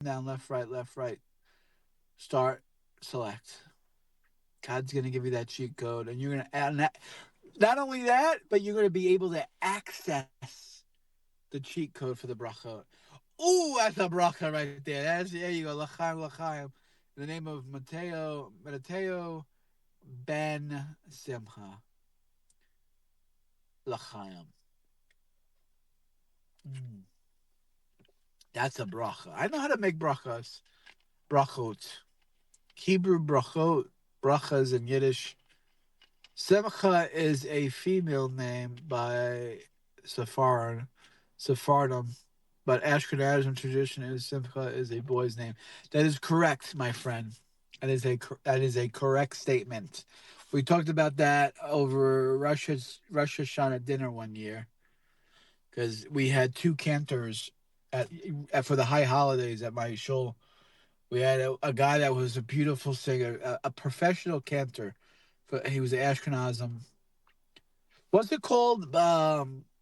down, left, right. Start, select. God's gonna give you that cheat code, and you're gonna add that. Not only that, but you're gonna be able to access the cheat code for the bracha. Ooh, that's a bracha right there. There you go. L'chaim, l'chaim. In the name of Mateo ben Simcha. L'chaim. Mm, that's a bracha. I know how to make brachas. Brachot. Hebrew brachot. Brachas in Yiddish. Simcha is a female name by Sephardim, but Ashkenazim tradition is Simcha is a boy's name. That is correct, my friend. That is a correct statement. We talked about that over Rosh Hashanah dinner one year because we had two cantors for the high holidays at my shul. We had a guy that was a beautiful singer, a professional cantor. He was Ashkenazim. What's it called?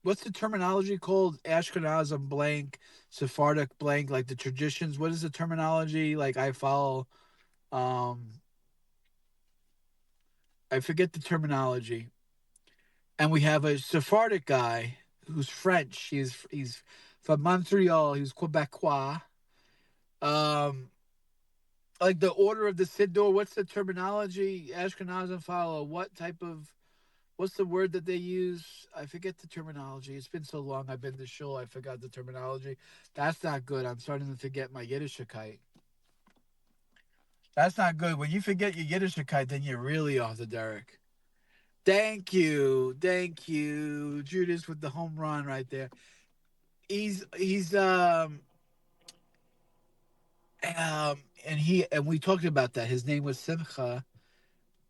What's the terminology called? Ashkenazim blank, Sephardic blank, like the traditions. What is the terminology? Like I follow. Um, I forget the terminology. And we have a Sephardic guy who's French. He's from Montreal. He's Quebecois. Um, like the order of the Siddur. What's the terminology? Ashkenazim follow what type of what's the word that they use? I forget the terminology. It's been so long. I've been to shul. I forgot the terminology. That's not good. I'm starting to forget my Yiddishkeit. That's not good. When you forget your Yiddishkeit, then you're really off the derek. Thank you, Judas with the home run right there. He's and we talked about that. His name was Simcha.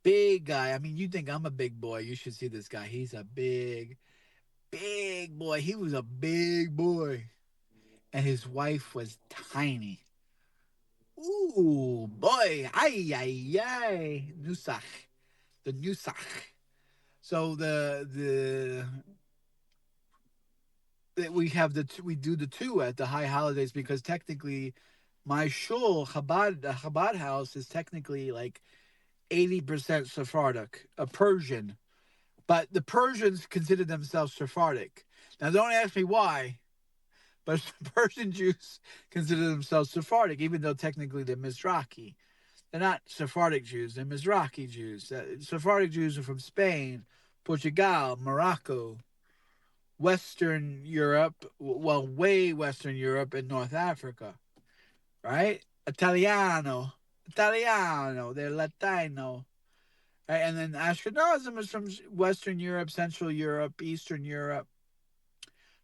Big guy. I mean, you think I'm a big boy? You should see this guy. He's a big boy. He was a big boy. And his wife was tiny. Ooh, boy. Ay, ay, ay. Nusach. The Nusach. So we have we do the two at the high holidays because technically my shul, the Chabad house is technically like 80% Sephardic, a Persian. But the Persians consider themselves Sephardic. Now, don't ask me why, but Persian Jews consider themselves Sephardic, even though technically they're Mizrahi. They're not Sephardic Jews, they're Mizrahi Jews. Sephardic Jews are from Spain, Portugal, Morocco, Western Europe, well, way Western Europe and North Africa, right? Italiano, they're Latino. Right? And then Ashkenazim is from Western Europe, Central Europe, Eastern Europe,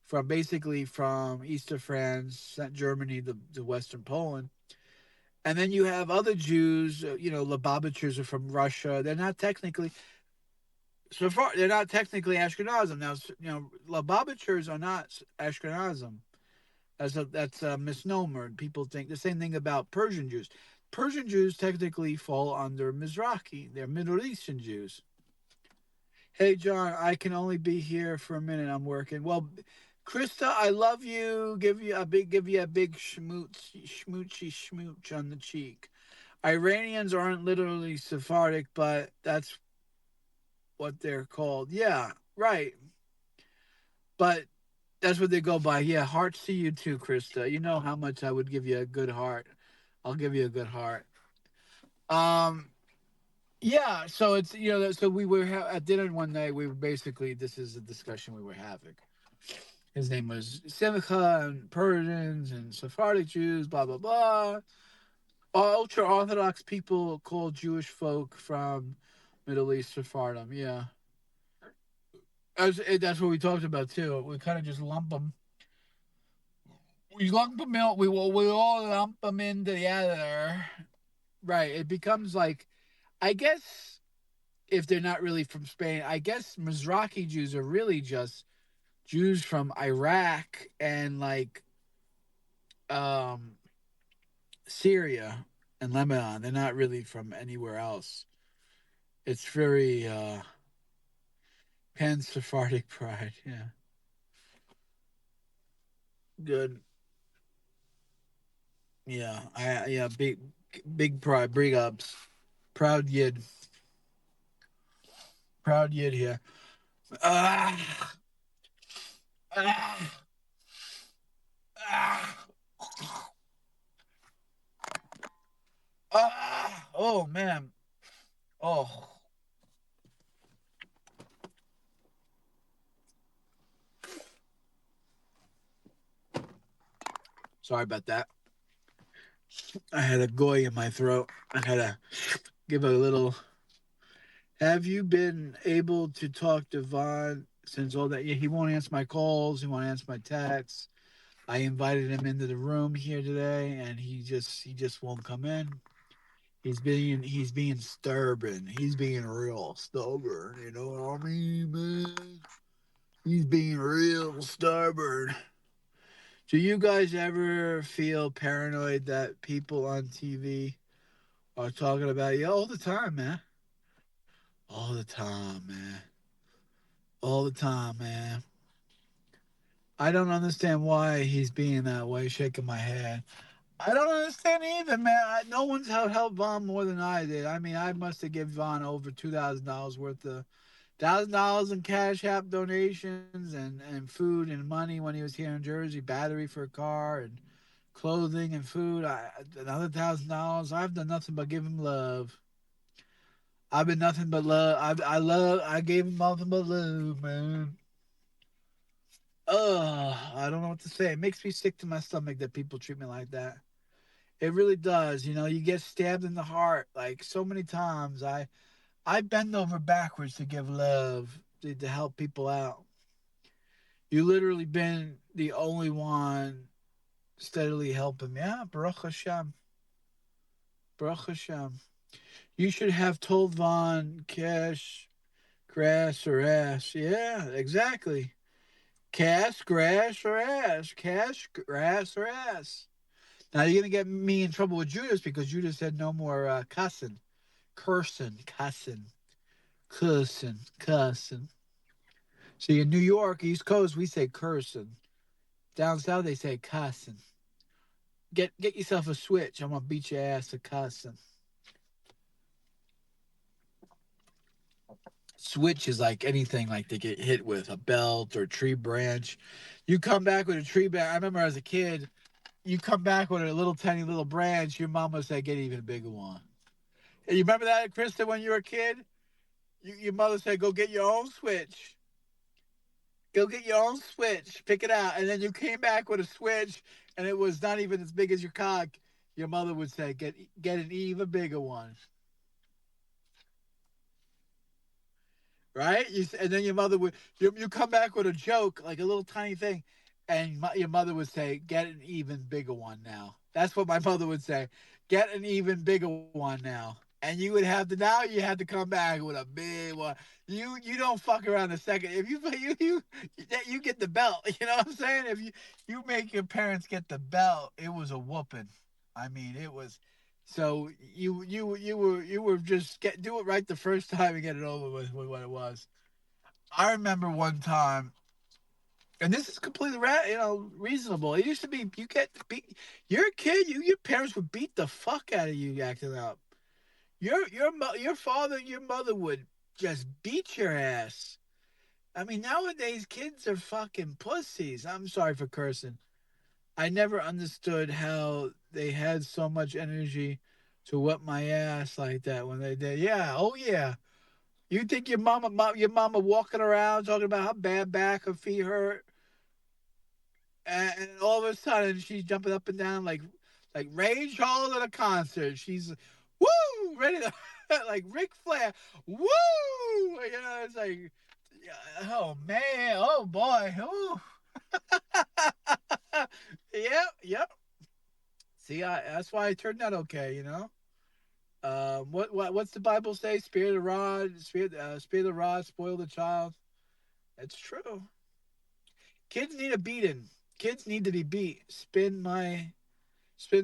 from basically from east of France, Germany, the Western Poland. And then you have other Jews, Lubavitchers are from Russia. They're not technically so far. They're not technically Ashkenazim. Now, Lubavitchers are not Ashkenazim. That's a misnomer. People think the same thing about Persian Jews. Persian Jews technically fall under Mizrahi. They're Middle Eastern Jews. Hey John, I can only be here for a minute. I'm working. Well, Krista, I love you. Give you a big schmoochy schmooch on the cheek. Iranians aren't literally Sephardic, but that's what they're called. Yeah, right. But that's what they go by. Yeah, hearts to you too, Krista. You know how much I would give you a good heart. I'll give you a good heart. Um, yeah. So so we were at dinner one night. We were basically this is a discussion we were having. His name was Simcha and Persians and Sephardic Jews. Blah blah blah. Ultra Orthodox people call Jewish folk from Middle East Sephardim. Yeah, that's what we talked about too. We kind of just lump them. We lump them in. We all lump them in together. Right. It becomes like, I guess, if they're not really from Spain, I guess Mizrahi Jews are really just Jews from Iraq and like um Syria and Lebanon. They're not really from anywhere else. It's very pan Sephardic pride. Yeah. Yeah. Good. Yeah, yeah, big pride, big ups, proud yid, proud yid here. Ah, ah, ah, ah. Oh man. Oh, sorry about that. I had a goy in my throat. I had to give a little. Have you been able to talk to Vaughn since all that? Yeah, he won't answer my calls. He won't answer my texts. I invited him into the room here today, and he just won't come in. He's being stubborn. He's being real stubborn. You know what I mean, man? He's being real stubborn. Do you guys ever feel paranoid that people on TV are talking about you all the time, man? All the time, man. All the time, man. I don't understand why he's being that way, shaking my head. I don't understand either, man. No one's helped Vaughn more than I did. I mean, I must have given Vaughn over $2,000 worth of $1,000 in cash app donations and food and money when he was here in Jersey, battery for a car and clothing and food. Another $1,000. I've done nothing but give him love. I've been nothing but love. I gave him nothing but love, man. I don't know what to say. It makes me sick to my stomach that people treat me like that. It really does. You know, you get stabbed in the heart like so many times. I bend over backwards to give love to help people out. You literally been the only one steadily helping me. Yeah, Baruch Hashem. Baruch Hashem. You should have told Vaughn cash, grass, or ass. Yeah, exactly. Cash, grass, or ass. Cash, grass, or ass. Now you're gonna get me in trouble with Judas because Judas said no more cussing, cussing. See, in New York, East Coast, we say cursing. Down south, they say cussing. Get yourself a switch. I'm gonna beat your ass for cussing. Switch is like anything like they get hit with a belt or tree branch. You come back with a tree branch. I remember as a kid, you come back with a little tiny little branch. Your mama said, "Get even a bigger one." And you remember that, Krista, when you were a kid? Your mother said, "Go get your own switch. Go get your own switch. Pick it out." And then you came back with a switch, and it was not even as big as your cock. Your mother would say, "Get an even bigger one." Right? And then your mother would you come back with a joke like a little tiny thing, and your mother would say, "Get an even bigger one now." That's what my mother would say. Get an even bigger one now, and you would have to now you have to come back with a big one. You don't fuck around a second. If you get the belt, you know what I'm saying? If you make your parents get the belt, it was a whooping. I mean, it was. So you were just do it right the first time and get it over with what it was. I remember one time, and this is completely reasonable. It used to be you get beat. You're a kid. Your parents would beat the fuck out of you acting up. Your father and your mother would just beat your ass. I mean, nowadays kids are fucking pussies. I'm sorry for cursing. I never understood how they had so much energy to whip my ass like that when they did. Yeah, oh yeah. You think your mama walking around talking about how bad back her feet hurt, and all of a sudden she's jumping up and down like Ray Charles at a concert. She's woo ready to like Ric Flair. Woo! You know, it's like, oh man, oh boy, oh yep, yep. See, that's why I turned out okay. What's the Bible say? Spirit of rod, spoil the child. It's true. Kids need a beating. Kids need to be beat. Spin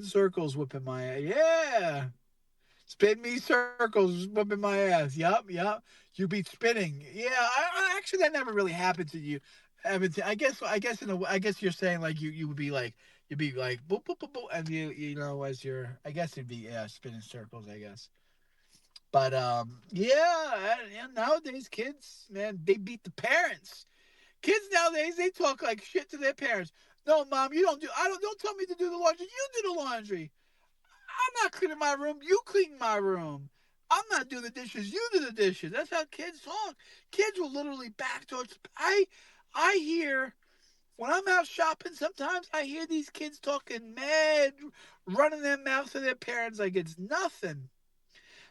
circles, whipping my ass. Yeah, spin me circles, whipping my ass. Yup, yup. You be spinning. Yeah, actually that never really happened to you. I guess you're saying like you would be like You'd be like boop boop boop boop, and you know as you're, I guess it'd be spinning circles, I guess. But yeah, nowadays kids, man, they beat the parents. Kids nowadays, they talk like shit to their parents. No, mom, you don't do. I don't. Don't tell me to do the laundry. You do the laundry. I'm not cleaning my room. You clean my room. I'm not doing the dishes. You do the dishes. That's how kids talk. Kids will literally back towards. I hear when I'm out shopping. Sometimes I hear these kids talking mad, running their mouth to their parents like it's nothing.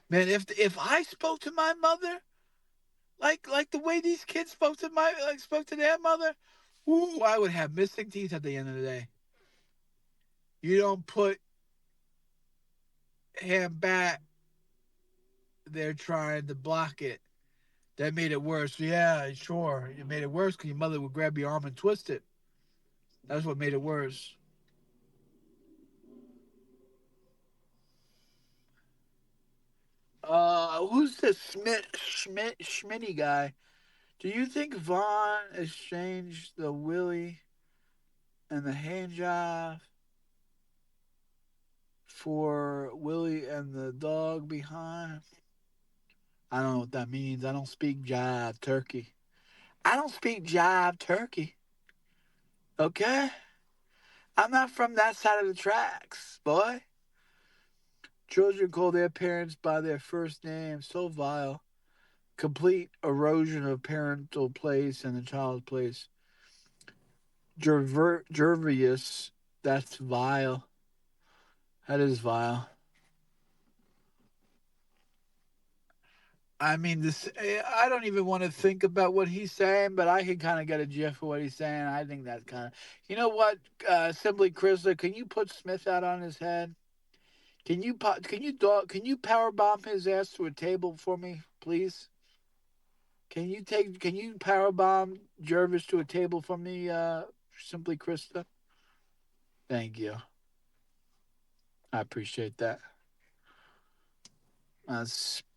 Man, if I spoke to my mother like the way these kids spoke to their mother, ooh, I would have missing teeth at the end of the day. You don't put him back. They're trying to block it. That made it worse. Yeah, sure. You made it worse because your mother would grab your arm and twist it. That's what made it worse. Who's this Schmitty guy? Do you think Vaughn exchanged the Willie and the hand job for Willie and the dog behind? I don't know what that means. I don't speak jive turkey. I don't speak jive turkey. Okay? I'm not from that side of the tracks, boy. Children call their parents by their first name. So vile. Complete erosion of parental place and the child's place. Gervius, that's vile. That is vile. I mean, this. I don't even want to think about what he's saying, but I can kind of get a gif of what he's saying. I think that's kind of. You know what? Simply Krista, can you put Smith out on his head? Can you power bomb his ass to a table for me, please? Can you power bomb Jervis to a table for me, Simply Krista? Thank you. I appreciate that.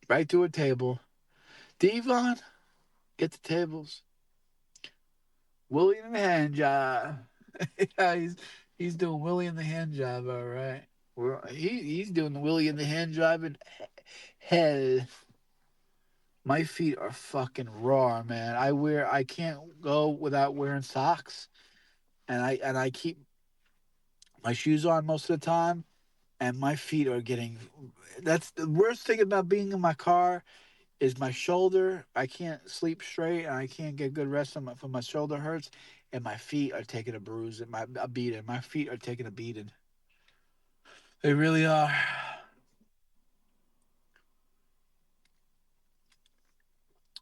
Right to a table. Devon, get the tables. Willie in the hand job. Yeah, he's doing Willie in the hand job. All right. He's doing the Willie in the hand job in hell. My feet are fucking raw, man. I can't go without wearing socks, and I keep my shoes on most of the time, and my feet are getting. That's the worst thing about being in my car is my shoulder. I can't sleep straight, and I can't get good rest from my shoulder hurts, and my feet are taking a bruise and a beating. My feet are taking a beating. They really are.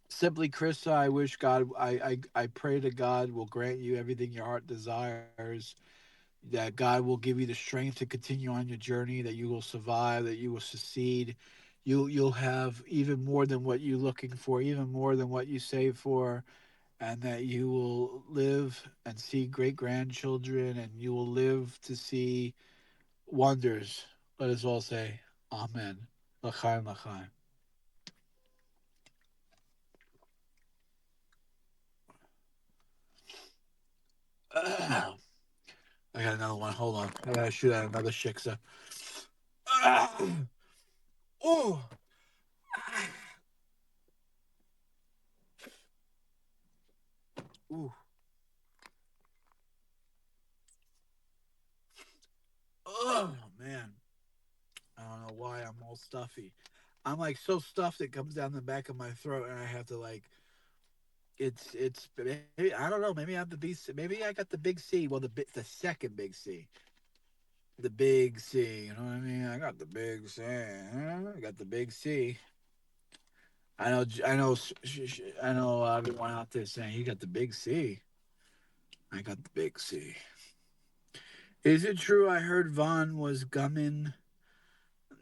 Simply, Krista, I wish God, I pray to God will grant you everything your heart desires, that God will give you the strength to continue on your journey, that you will survive, that you will succeed. You'll have even more than what you're looking for, even more than what you save for, and that you will live and see great grandchildren, and you will live to see wonders. Let us all say, Amen. L'chaim, l'chaim. I got another one. Hold on. I gotta shoot out another shiksa. Oh, ooh. Oh man. I don't know why I'm all stuffy. I'm like so stuffed it comes down the back of my throat, and I have to like. It's. Maybe, I don't know. Maybe I have the B. Maybe I got the big C. Well, the second big C. The big C. You know what I mean? I got the big C. I got the big C. I know. I know. I know. Everyone out there saying he got the big C. I got the big C. Is it true? I heard Vaughn was gumming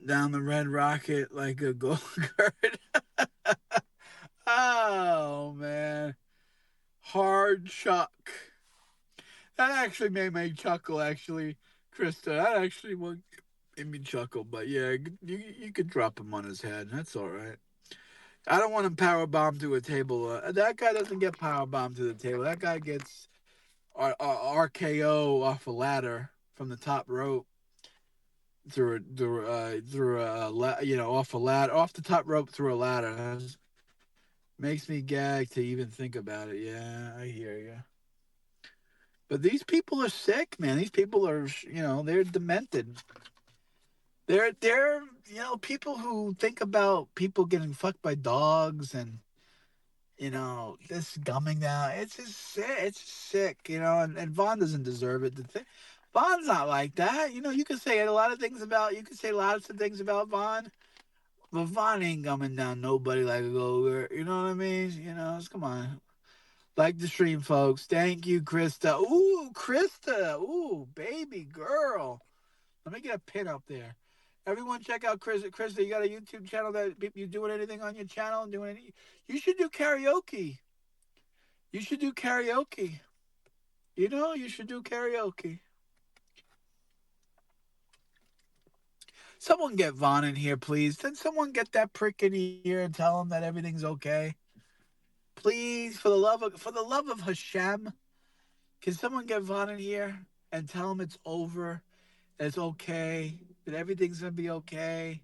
down the red rocket like a go kart. Oh man, hard chuck. That actually made me chuckle. Actually, Krista, that actually made me chuckle. But yeah, you could drop him on his head. That's all right. I don't want him power bomb to a table. That guy doesn't get power bomb to the table. That guy gets RKO off a ladder. from the top rope through off a ladder, off the top rope through a ladder. That makes me gag to even think about it. Yeah, I hear you. But these people are sick, man. These people are, they're demented. They're people who think about people getting fucked by dogs and this gumming down. It's just sick. It's just sick, and Vaughn doesn't deserve it. Vaughn's not like that. You can say a lot of things about. You can say lots of things about Vaughn, but Vaughn ain't gumming down nobody like a go. You know what I mean? Come on. Like the stream, folks. Thank you, Krista. Ooh, Krista. Ooh, baby girl. Let me get a pin up there. Everyone, check out Krista. Krista, you got a YouTube channel that you doing anything on your channel? Doing any? You should do karaoke. You should do karaoke. You should do karaoke. Someone get Vaughn in here, please. Can someone get that prick in here and tell him that everything's okay? Please, for the love of Hashem, can someone get Vaughn in here and tell him it's over, that it's okay, that everything's gonna be okay?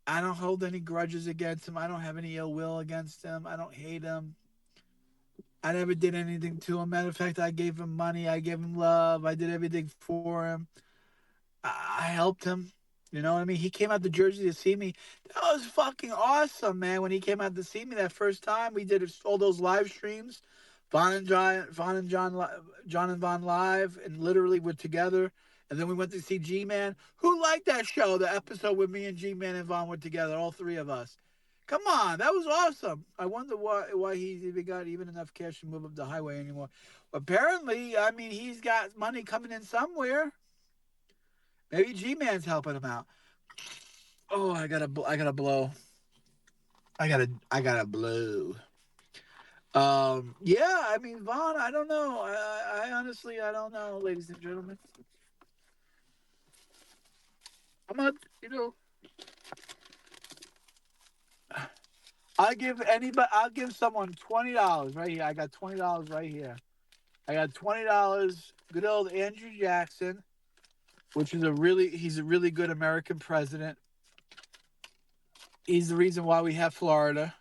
I don't hold any grudges against him. I don't have any ill will against him. I don't hate him. I never did anything to him. Matter of fact, I gave him money. I gave him love. I did everything for him. I helped him. You know what I mean? He came out to Jersey to see me. That was fucking awesome, man. When he came out to see me that first time, we did all those live streams, Vaughn and John and Vaughn live, and literally we're together. And then we went to see G-Man. Who liked that show? The episode where me and G-Man and Vaughn were together, all three of us. Come on, that was awesome. I wonder why he's even got even enough cash to move up the highway anymore. Apparently, I mean, he's got money coming in somewhere. Maybe G-Man's helping him out. Oh, I gotta blow. I gotta blow. Yeah, I mean, Vaughn, I don't know. I honestly, I don't know, ladies and gentlemen. I'm not, you know, I'll give someone $20 right here. I got $20 right here. I got $20. Good old Andrew Jackson, he's a really good American president. He's the reason why we have Florida.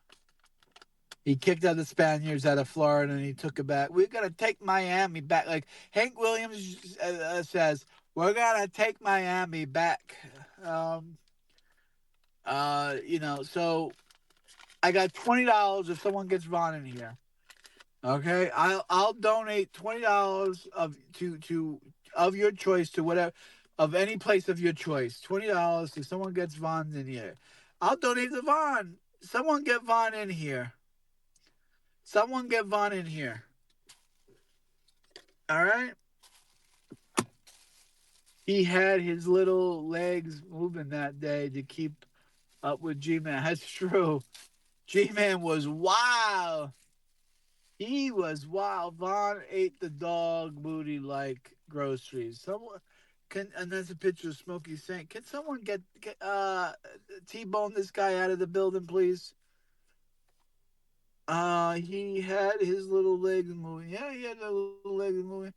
He kicked out the Spaniards out of Florida and he took it back. We're gonna take Miami back, like Hank Williams says. We're gonna take Miami back. Um, so I got $20 if someone gets Vaughn in here. Okay, I'll donate $20 of your choice to whatever of any place of your choice. $20 if someone gets Vaughn in here. I'll donate to Vaughn. Someone get Vaughn in here. Someone get Vaughn in here. All right. He had his little legs moving that day to keep up with G-Man. That's true. G-Man was wild. He was wild. Vaughn ate the dog booty like groceries. Someone and that's a picture of Smokey Saint. Can someone get T-bone this guy out of the building, please? He had his little legs moving. Yeah, he had the little legs moving.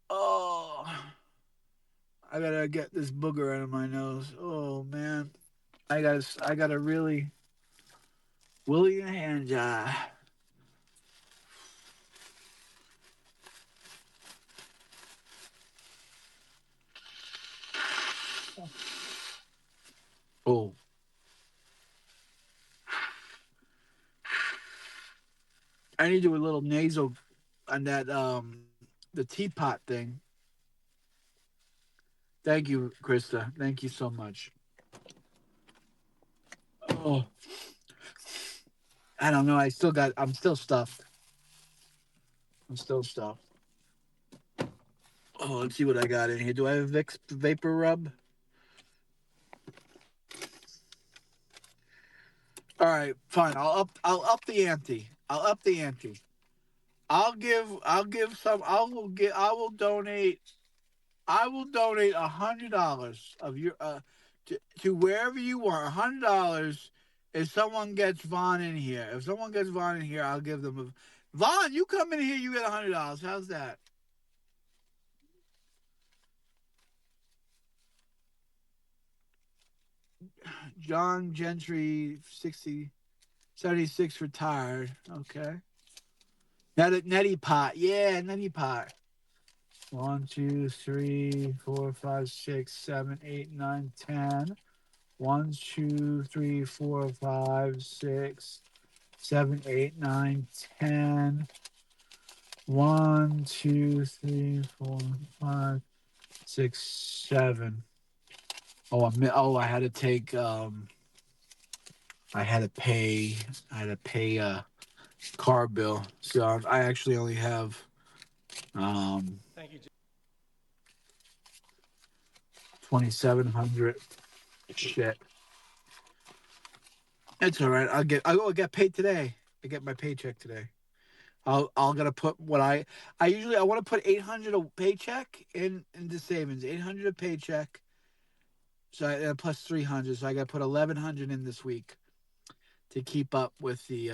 Oh, I gotta get this booger out of my nose. Oh man, I gotta really Willie your hand job. Oh, I need to do a little nasal on that the teapot thing. Thank you, Krista. Thank you so much. Oh, I don't know. I'm still stuffed. I'm still stuffed. Oh, let's see what I got in here. Do I have Vicks Vapor Rub? All right, fine. I'll up the ante. I'll up the ante. I'll give some. I will donate $100 of your to wherever you want. $100 if someone gets Vaughn in here. If someone gets Vaughn in here, I'll give them a Vaughn. You come in here, you get $100. How's that? John Gentry, 76 retired. Okay. Nettie Pot. Yeah, Nettie Pot. One, two, three, four, five, six, seven, eight, nine, 10. One, two, three, four, five, six, seven, eight, nine, 10. One, two, three, four, five, six, seven. I had to take I had to pay I had to pay a car bill. So I actually only have um $2,700. Shit. It's all right. I'll get paid today. I get my paycheck today. I'll gonna put what I want to put 800 a paycheck into savings. 800 a paycheck. So plus 300. So I got to put 1,100 in this week to keep up with the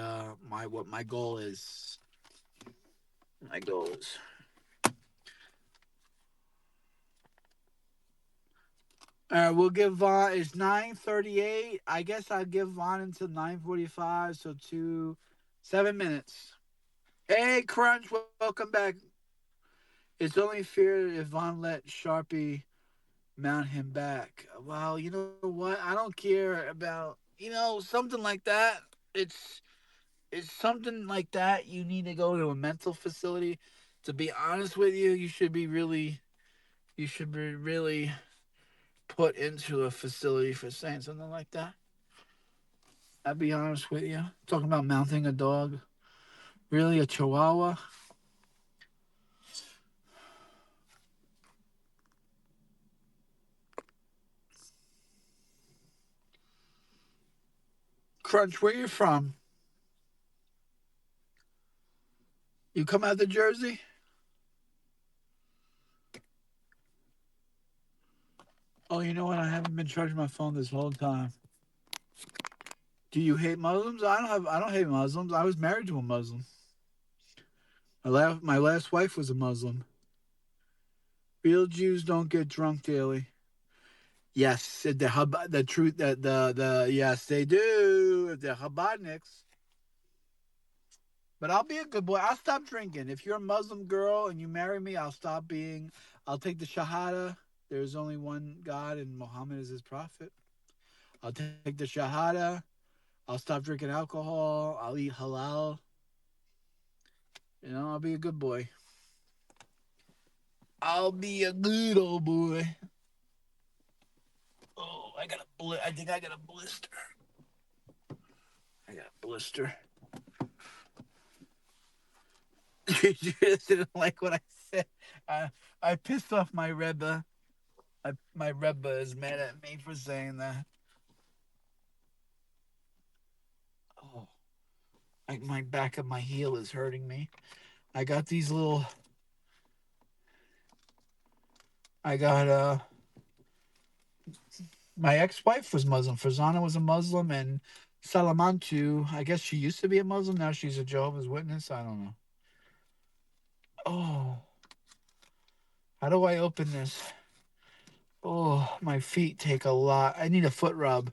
my what my goal is. My goal is. We'll give Vaughn. It's 9:38. I guess I'll give Vaughn until 9:45. So 7 minutes. Hey, Crunch, welcome back. It's only fair if Vaughn let Sharpie mount him back. Well, you know what? I don't care about something like that. It's it's something like that. You need to go to a mental facility. To be honest with you, you should be really put into a facility for saying something like that. I'll be honest with you. Talking about mounting a dog. Really, a chihuahua? Crunch, where you from? You come out to Jersey? Oh, you know what? I haven't been charging my phone this whole time. Do you hate Muslims? I don't hate Muslims. I was married to a Muslim. My last wife was a Muslim. Real Jews don't get drunk daily. Yes, the truth that the yes they do. The Chabadniks. But I'll be a good boy. I'll stop drinking. If you're a Muslim girl and you marry me, I'll stop being. I'll take the Shahada. There's only one God and Muhammad is his prophet. I'll take the Shahada. I'll stop drinking alcohol. I'll eat halal. I'll be a good boy. I'll be a good old boy. Oh, I think I got a blister. I got a blister. You just didn't like what I said. I pissed off my Rebbe. My Rebbe is mad at me for saying that. Oh, my back of my heel is hurting me. I got these little. I got My ex-wife was Muslim. Fazana was a Muslim, and Salamantu. I guess she used to be a Muslim. Now she's a Jehovah's Witness. I don't know. Oh, how do I open this? Oh, my feet take a lot. I need a foot rub.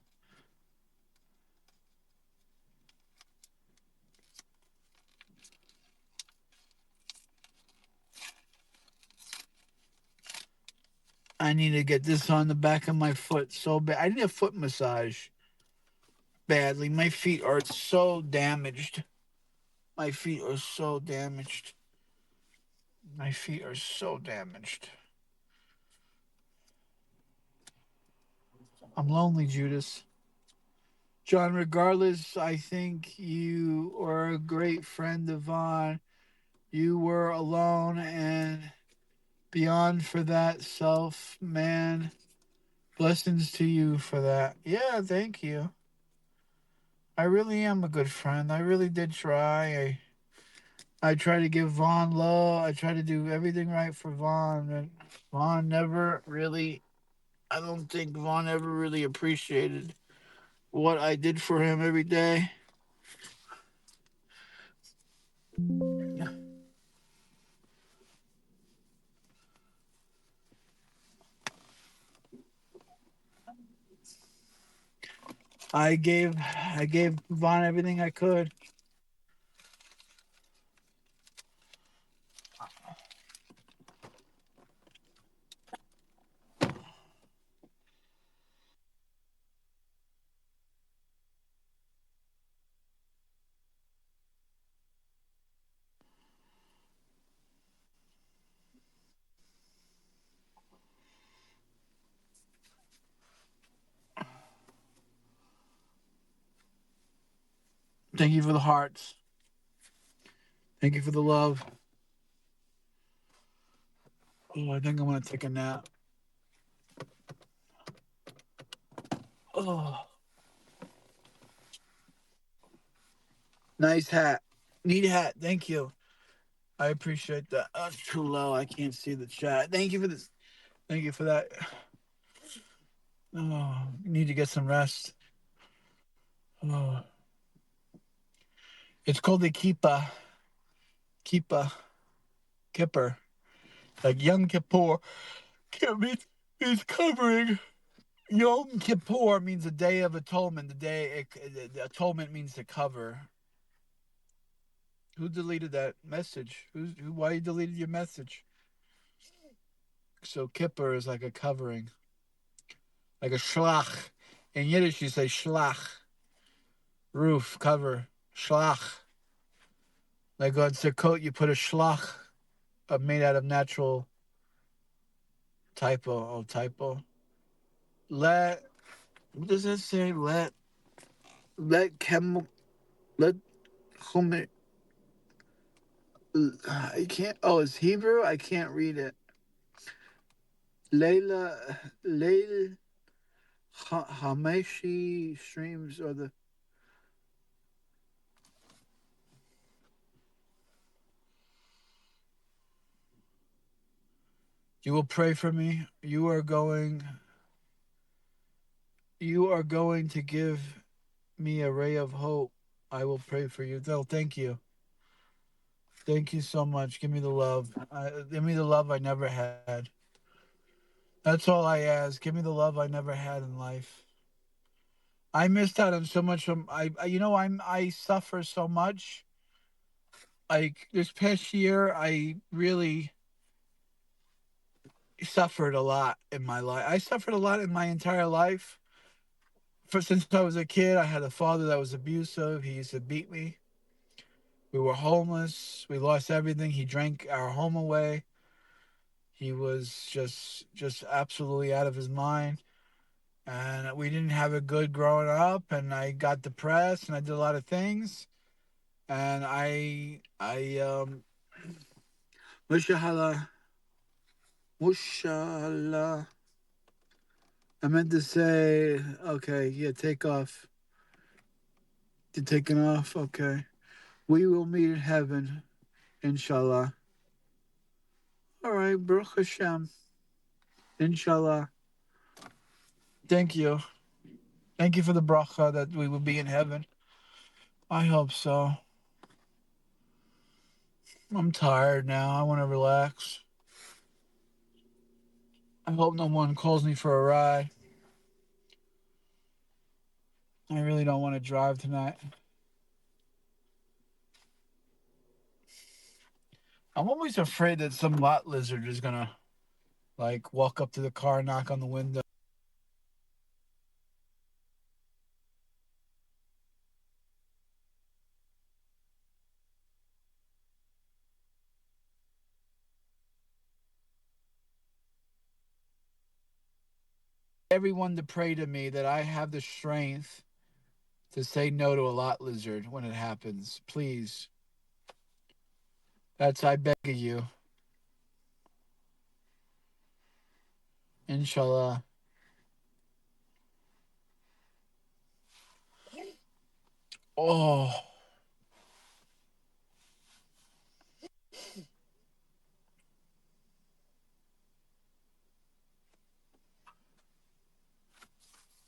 I need to get this on the back of my foot so bad. I need a foot massage badly. My feet are so damaged. My feet are so damaged. My feet are so damaged. I'm lonely, Judas. John, regardless, I think you are a great friend of Vaughn. You were alone and beyond for that self, man. Blessings to you for that. Yeah, thank you. I really am a good friend. I really did try. I try to give Vaughn love. I try to do everything right for Vaughn. And Vaughn never really, I don't think Vaughn ever really appreciated what I did for him every day. I gave Vaughn everything I could. Thank you for the hearts. Thank you for the love. Oh, I think I'm gonna take a nap. Oh, nice hat. Neat hat. Thank you. I appreciate that. That's too low. I can't see the chat. Thank you for this. Thank you for that. Oh, need to get some rest. Oh, it's called the Kippa, Kipper, like Yom Kippur. Means covering. Yom Kippur means the day of atonement. The atonement means to cover. Who deleted that message? Why you deleted your message? So Kippur is like a covering, like a shlach. In Yiddish, you say shlach, roof, cover, shlach. Like on Sukkot, you put a shlach made out of natural typo. Let, what does that say? Let chem, let chum. I can't. Oh, it's Hebrew. I can't read it. Leil Hameshi streams or the. You will pray for me. You are going to give me a ray of hope. I will pray for you. Oh, thank you. Thank you so much. Give me the love. Give me the love I never had. That's all I ask. Give me the love I never had in life. I missed out on so much. I suffer so much. Like this past year, I really suffered a lot in my life. I suffered a lot in my entire life. For since I was a kid, I had a father that was abusive. He used to beat me. We were homeless. We lost everything. He drank our home away. He was just absolutely out of his mind. And we didn't have it good growing up. And I got depressed. And I did a lot of things. And Mushallah, Mushallah. I meant to say, okay, yeah, take off. You're taking off. Okay. We will meet in heaven, inshallah. All right, Baruch Hashem, inshallah. Thank you. Thank you for the bracha that we will be in heaven. I hope so. I'm tired now. I want to relax. I hope no one calls me for a ride. I really don't want to drive tonight. I'm always afraid that some lot lizard is gonna like walk up to the car, knock on the window. Everyone to pray to me that I have the strength to say no to a lot lizard when it happens. Please. That's I beg of you. Inshallah. Oh,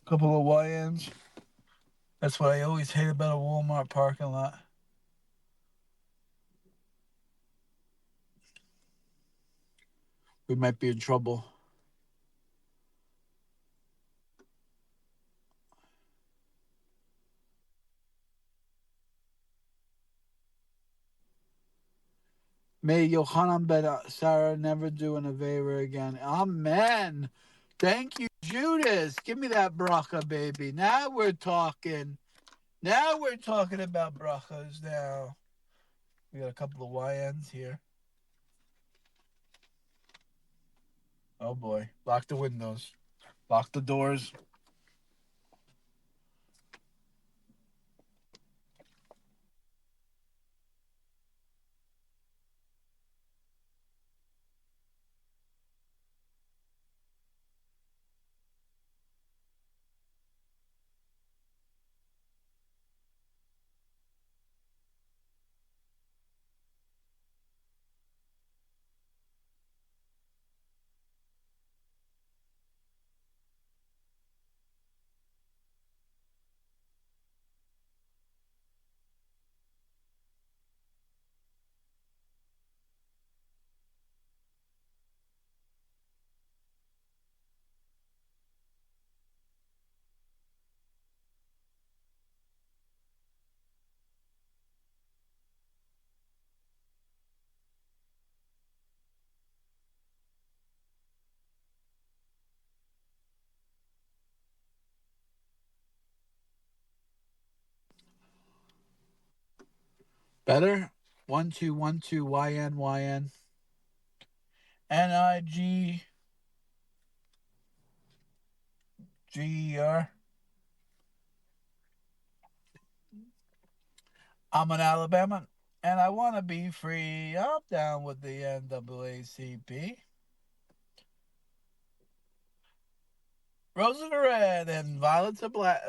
couple of YNs. That's what I always hate about a Walmart parking lot. We might be in trouble. May Yohanan ben Sarah never do an Aveira again. Amen. Thank you, Judas. Give me that bracha, baby. Now we're talking. Now we're talking about brachas now. We got a couple of YNs here. Oh boy. Lock the windows. Lock the doors. Better? 1212 YN NIGGER. I'm an Alabama and I want to be free. I'm down with the NAACP. Roses are red and violets are black.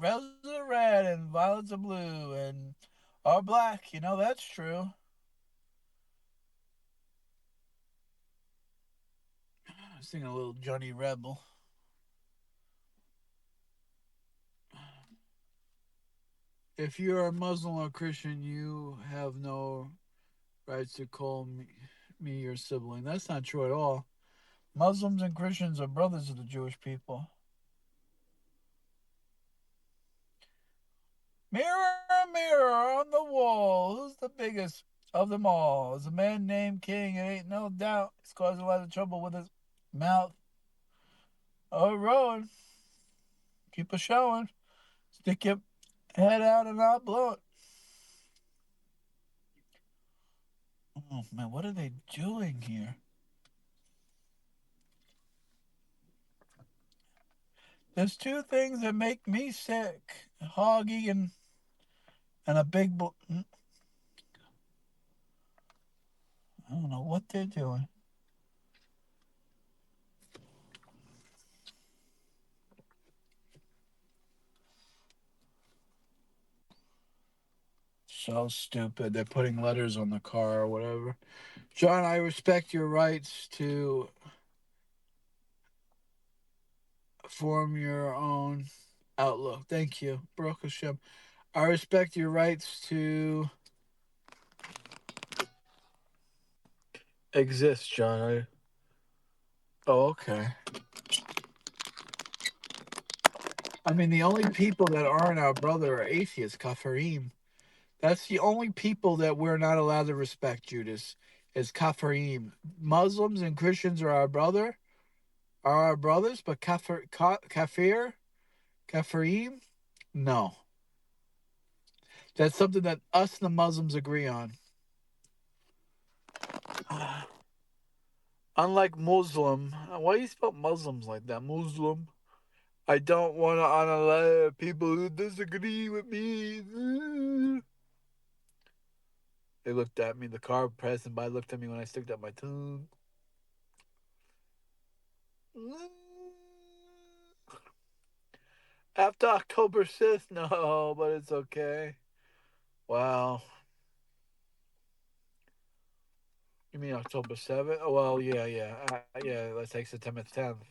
Roses are red and violets are blue and are black. You know that's true. I was singing a little Johnny Rebel. If you're a Muslim or Christian, you have no rights to call me your sibling. That's not true at all. Muslims and Christians are brothers of the Jewish people. Mirror, mirror on the wall, who's the biggest of them all? There's a man named King, it ain't no doubt. He's causing a lot of trouble with his mouth. Oh, Rowan, keep a showing. Stick your head out and I'll blow it. Oh, man, what are they doing here? There's two things that make me sick. Hoggy and a big... I don't know what they're doing. So stupid. They're putting letters on the car or whatever. John, I respect your rights to form your own outlook. Thank you. Baruch Hashem. I respect your rights to exist, John. Oh, okay. I mean, the only people that aren't our brother are atheists, kafirim. That's the only people that we're not allowed to respect, Judas, is kafirim. Muslims and Christians are our brothers, but kafirim, no. That's something that us and the Muslims agree on. Unlike Muslim, why do you spell Muslims like that? Muslim. I don't want to honor people who disagree with me. They looked at me. The car passing by looked at me when I stuck out my tongue. After October 6th, no, but it's okay. Wow. You mean October 7th? Oh, well, yeah, let's take September 10th.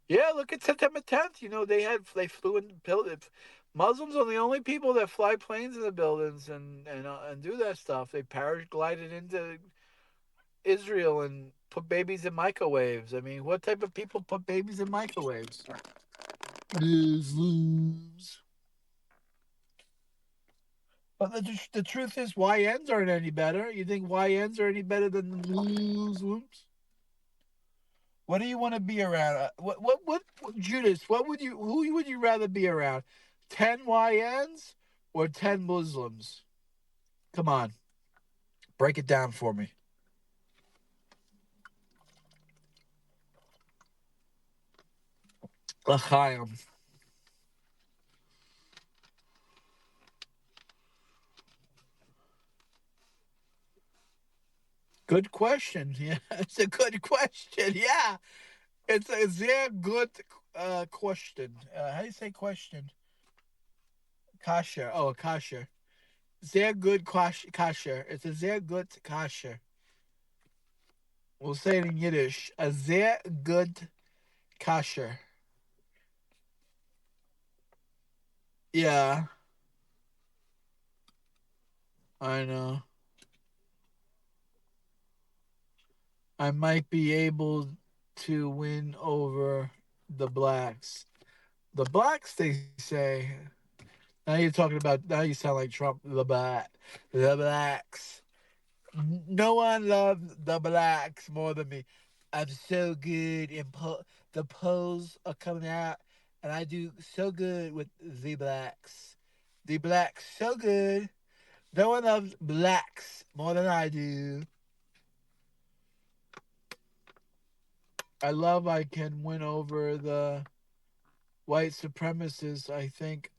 Yeah, look at September 10th. You know, they flew in buildings. Muslims are the only people that fly planes in the buildings and do that stuff. They paraglided into Israel and put babies in microwaves. I mean, what type of people put babies in microwaves? Muslims. But the truth is, YNs aren't any better. You think YNs are any better than the Muslims? What do you want to be around? Judas? Who would you rather be around? 10 YNs or 10 Muslims? Come on, break it down for me. L'chaim. Good question. Yeah, it's a good question. Yeah, it's a very good question. How do you say question? Kasher. Oh, kasher. Sehr good kasher. It's a sehr good kasher. We'll say it in Yiddish. A sehr good kasher. Yeah, I know. I might be able to win over the blacks. The blacks, they say. Now you're talking about. Now you sound like Trump. The blacks. No one loves the blacks more than me. I'm so good in the polls are coming out, and I do so good with the blacks. The blacks so good. No one loves blacks more than I do. I love I can win over the white supremacists. I think,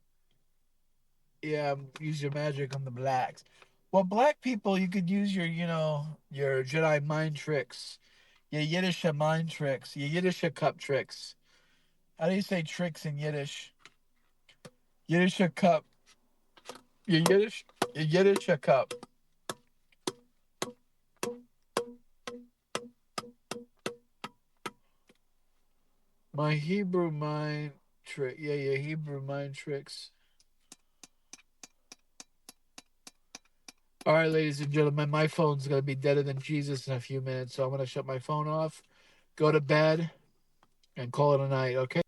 yeah, use your magic on the blacks. Well, black people, you could use your Jedi mind tricks, your Yiddish mind tricks, your Yiddish cup tricks. How do you say tricks in Yiddish? Yiddish cup. Your Yiddish cup. My Hebrew mind trick. Yeah, your Hebrew mind tricks. All right, ladies and gentlemen, my phone's gonna be deader than Jesus in a few minutes, so I'm gonna shut my phone off, go to bed, and call it a night. Okay.